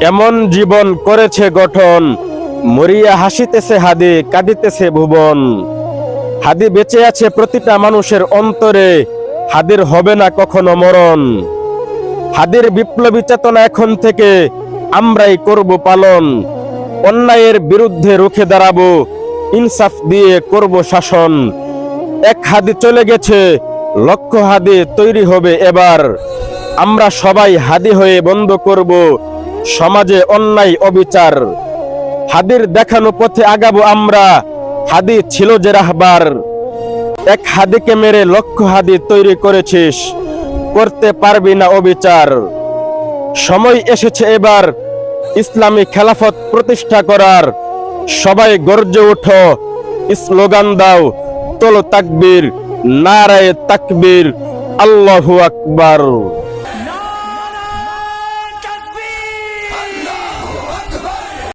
এমন জীবন করেছে গঠন, মরিয়া হাসিতেছে হাদি, কাঁদিতেছে ভুবন। হাদি বেঁচে আছে প্রতিটা মানুষের অন্তরে, হাদির হবে না কখনো মরণ। হাদির বিপ্লবী চেতনা এখন থেকে আমরাই করব পালন। অন্যায়ের বিরুদ্ধে রুখে দাঁড়াবো, ইনসাফ দিয়ে করব শাসন। এক হাদি চলে গেছে, লক্ষ হাদি তৈরি হবে এবার। আমরা সবাই হাদি হয়ে বন্ধ করব সমাজে অন্যায় অবিচার। হাদির দেখানো পথে আগাবো আমরা, হাদি ছিল যে রাহবার। এক হাদিকে মেরে লক্ষ হাদি তৈরি করেছিস, করতে পারবি না অবিচার। সময় এসেছে এবার ইসলামী খেলাফত প্রতিষ্ঠা করার। সবাই গর্জে ওঠো, স্লোগান দাও, তোলো তাকবীর, নারায়ে তাকবীর, আল্লাহু আকবার।